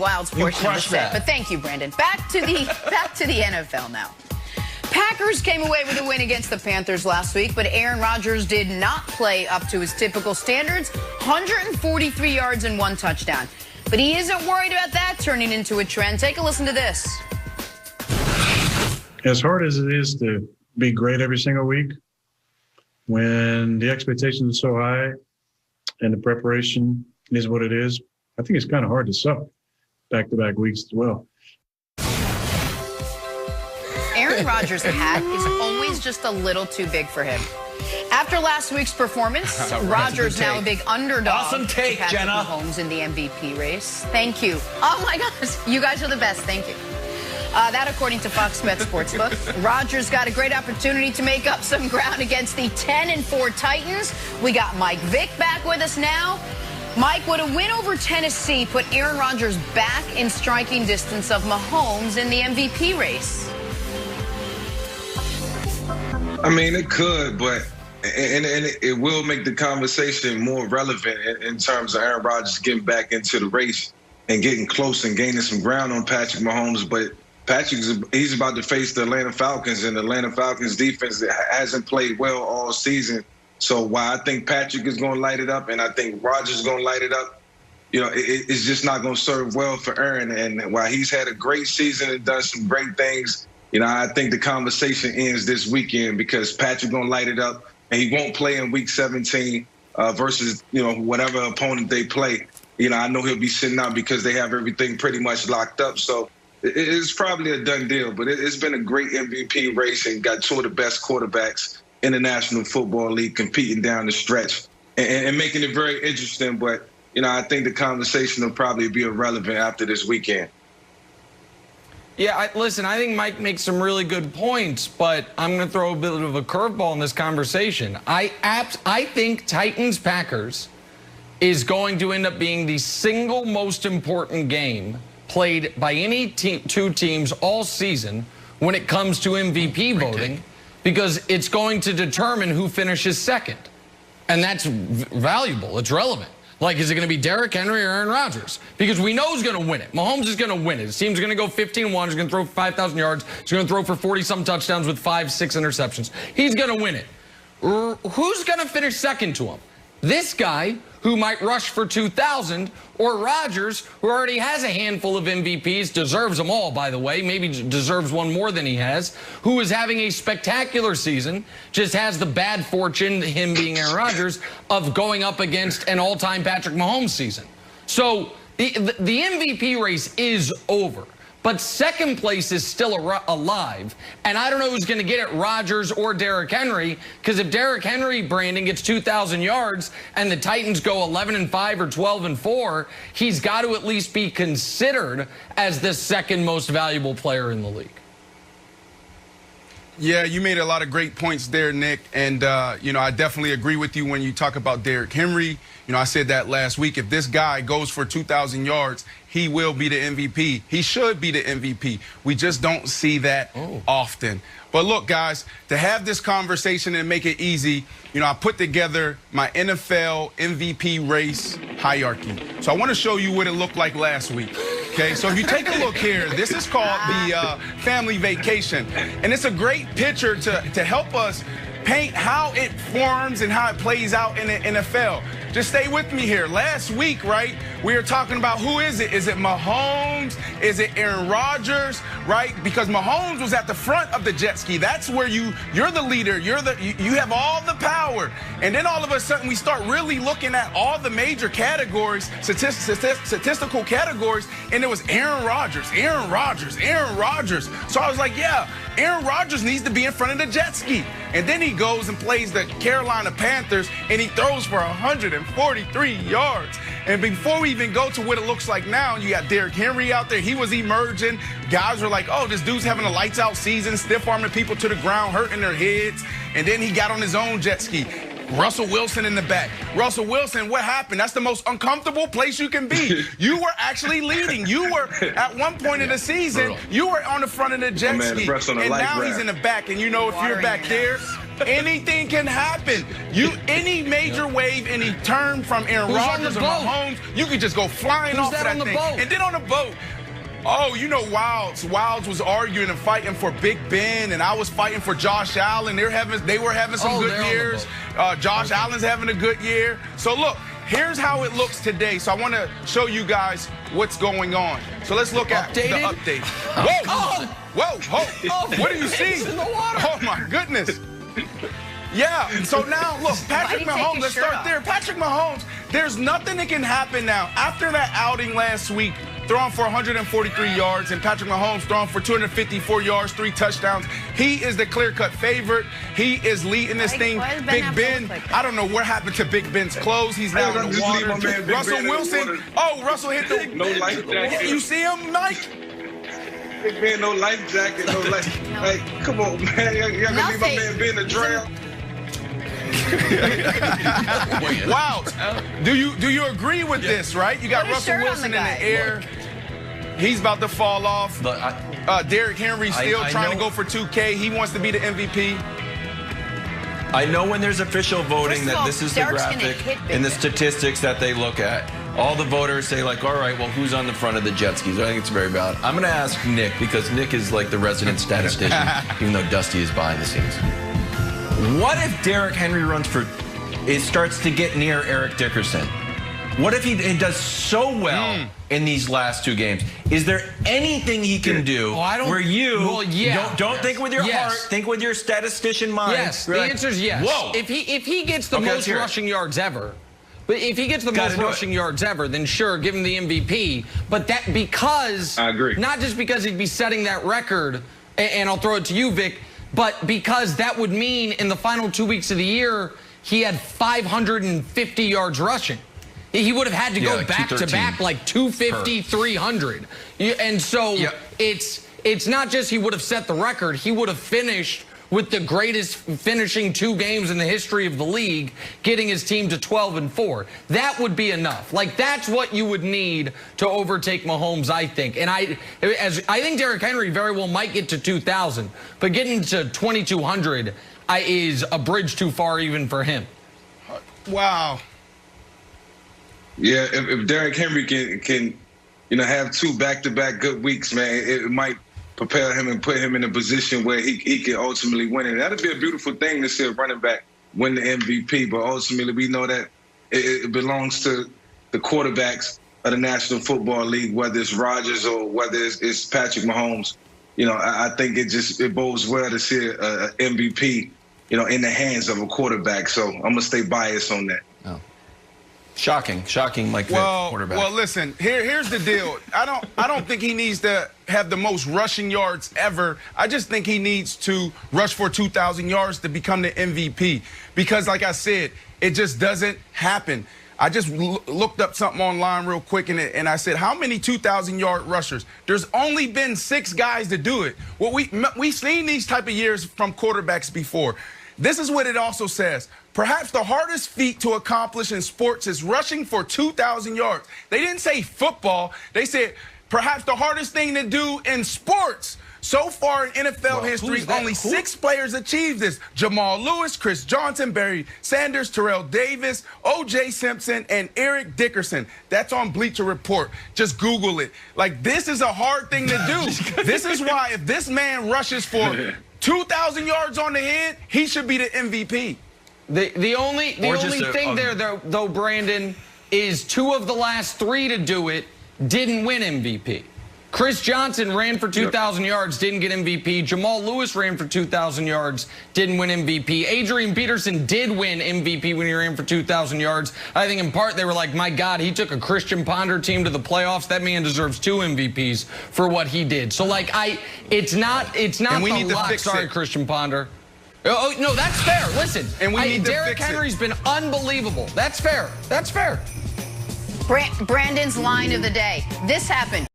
Wilds portion of the set. But thank you, Brandon. Back to the NFL now. Packers came away with a win against the Panthers last week, but Aaron Rodgers did not play up to his typical standards. 143 yards and 1 touchdown. But he isn't worried about that turning into a trend. Take a listen to this. As hard as it is to be great every single week, when the expectations are so high and the preparation is what it is, I think it's kind of hard to suck back-to-back weeks as well. Aaron Rodgers' hat is always just a little too big for him. After last week's performance, Rodgers now a big underdog. Awesome take, to Patrick Jenna. Mahomes in the MVP race. Thank you. Oh my gosh, you guys are the best. Thank you. That according to Fox Bet Sportsbook. Rodgers got a great opportunity to make up some ground against the 10-4 Titans. We got Mike Vick back with us now. Mike, would a win over Tennessee put Aaron Rodgers back in striking distance of Mahomes in the MVP race? I mean, it could, but it will make the conversation more relevant in terms of Aaron Rodgers getting back into the race and getting close and gaining some ground on Patrick Mahomes. But he's about to face the Atlanta Falcons, and the Atlanta Falcons defense hasn't played well all season. So while I think Patrick is going to light it up and I think Rodgers is going to light it up, you know, it's just not going to serve well for Aaron. And while he's had a great season and done some great things, you know, I think the conversation ends this weekend because Patrick's going to light it up and he won't play in week 17 versus, you know, whatever opponent they play. You know, I know he'll be sitting out because they have everything pretty much locked up. So it's probably a done deal, but it's been a great MVP race and got two of the best quarterbacks in the National Football League competing down the stretch and making it very interesting. But, you know, I think the conversation will probably be irrelevant after this weekend. Yeah, listen, I think Mike makes some really good points, but I'm going to throw a bit of a curveball in this conversation. I think Titans-Packers is going to end up being the single most important game played by any two teams all season when it comes to MVP voting, because it's going to determine who finishes second. And that's valuable. It's relevant. Like, is it going to be Derrick Henry or Aaron Rodgers? Because we know who's going to win it. Mahomes is going to win it. His team's going to go 15-1. He's going to throw 5,000 yards. He's going to throw for 40-some touchdowns with 5-6 interceptions. He's going to win it. Who's going to finish second to him? This guy, who might rush for 2,000, or Rodgers, who already has a handful of MVPs, deserves them all, by the way, maybe deserves one more than he has, who is having a spectacular season, just has the bad fortune, him being Aaron Rodgers, of going up against an all-time Patrick Mahomes season. So the MVP race is over. But second place is still alive. And I don't know who's going to get it, Rodgers or Derrick Henry, because if Derrick Henry, Brandon, gets 2,000 yards and the Titans go 11-5 or 12-4, he's got to at least be considered as the second most valuable player in the league. Yeah, you made a lot of great points there, Nick. And, you know, I definitely agree with you when you talk about Derrick Henry. You know, I said that last week. If this guy goes for 2,000 yards, he will be the MVP. He should be the MVP. We just don't see that often. But look, guys, to have this conversation and make it easy, you know, I put together my NFL MVP race hierarchy. So I want to show you what it looked like last week. Okay, so if you take a look here, this is called the family vacation. And it's a great picture to help us paint how it forms and how it plays out in the NFL. Just stay with me here. Last week, right, we were talking about who is it? Is it Mahomes? Is it Aaron Rodgers? Right? Because Mahomes was at the front of the jet ski. That's where you're the leader. You have all the power. And then all of a sudden we start really looking at all the major categories, statistical categories, and it was Aaron Rodgers, Aaron Rodgers, Aaron Rodgers. So I was like, yeah, Aaron Rodgers needs to be in front of the jet ski. And then he goes and plays the Carolina Panthers, and he throws for 143 yards. And before we even go to what it looks like now, you got Derrick Henry out there. He was emerging. Guys were like, oh, this dude's having a lights-out season, stiff-arming people to the ground, hurting their heads. And then he got on his own jet ski. Russell Wilson in the back. Russell Wilson, what happened? That's the most uncomfortable place you can be. You were actually leading. You were, at one point in the season, you were on the front of the jet ski. And now he's in the back. And you know, if you're back there, anything can happen. Any major wave, any turn from Aaron Rodgers or Mahomes, you could just go flying off of that thing. And then on the boat, oh, you know, Wilds was arguing and fighting for Big Ben, and I was fighting for Josh Allen. They were having some good years. Josh Allen's having a good year. So look, here's how it looks today. So I want to show you guys what's going on. So let's look at the update. Whoa, whoa, what do you see? Oh my goodness. Yeah, so now, look, Patrick Mahomes, let's start there. Patrick Mahomes, there's nothing that can happen now. After that outing last week, throwing for 143 yards, and Patrick Mahomes throwing for 254 yards, 3 touchdowns. He is the clear-cut favorite. He is leading this thing. Big Ben, I don't know what happened to Big Ben's clothes. He's now in the water. Russell Wilson, Russell hit the... No life jacket. You see him, Mike? Big Ben, no life jacket, no life. Hey, come on, man. Y'all gonna leave my man Ben to drown? Wow. Do you agree with this, right? You got Russell Wilson in the air. He's about to fall off. Derrick Henry still trying to go for 2K. He wants to be the MVP. I know when there's official voting that this is the graphic and the statistics that they look at. All the voters say, like, all right, well, who's on the front of the jet skis? I think it's very valid. I'm going to ask Nick, because Nick is like the resident statistician, even though Dusty is behind the scenes. What if Derrick Henry starts to get near Eric Dickerson? What if he does so well in these last 2 games? Is there anything he can do where you don't think with your heart, think with your statistician mind? Yes, the answer is yes. Whoa. If he gets the most rushing yards ever, but if he gets the most rushing yards ever, then sure, give him the MVP. But that because I agree. Not just because he'd be setting that record, and I'll throw it to you, Vic, but because that would mean in the final 2 weeks of the year, he had 550 yards rushing. He would have had to go like back to back like 250, 300. And so it's not just he would have set the record, he would have finished with the greatest finishing 2 games in the history of the league, getting his team to 12-4. That would be enough. Like, that's what you would need to overtake Mahomes, I think. And I think Derrick Henry very well might get to 2,000, but getting to 2,200 is a bridge too far even for him. Wow. Yeah, if Derrick Henry can have 2 back-to-back good weeks, man, it might prepare him and put him in a position where he can ultimately win it. That'd be a beautiful thing to see a running back win the MVP, but ultimately we know that it belongs to the quarterbacks of the National Football League, whether it's Rodgers or whether it's Patrick Mahomes. I think it bodes well to see an MVP, in the hands of a quarterback. So I'm going to stay biased on that. Oh. Shocking, like the quarterback. Well, listen, here's the deal. I don't think he needs to have the most rushing yards ever. I just think he needs to rush for 2,000 yards to become the MVP. Because, like I said, it just doesn't happen. I just looked up something online real quick, and I said, how many 2,000-yard rushers? There's only been 6 guys to do it. Well, we've seen these type of years from quarterbacks before. This is what it also says. Perhaps the hardest feat to accomplish in sports is rushing for 2,000 yards. They didn't say football. They said perhaps the hardest thing to do in sports. So far in NFL history, only 6 players achieved this. Jamal Lewis, Chris Johnson, Barry Sanders, Terrell Davis, O.J. Simpson, and Eric Dickerson. That's on Bleacher Report. Just Google it. Like, this is a hard thing to do. This is why if this man rushes for 2,000 yards on the head, he should be the MVP. The only thing there, though, Brandon, is 2 of the last 3 to do it didn't win MVP. Chris Johnson ran for 2,000 yards, didn't get MVP. Jamal Lewis ran for 2,000 yards, didn't win MVP. Adrian Peterson did win MVP when he ran for 2,000 yards. I think in part they were like, my God, he took a Christian Ponder team to the playoffs. That man deserves 2 MVPs for what he did. So, like, it's not the luck. Sorry, Christian Ponder. Oh, no, that's fair. Listen, Derrick Henry's been unbelievable. That's fair. That's fair. Brandon's line of the day. This happened.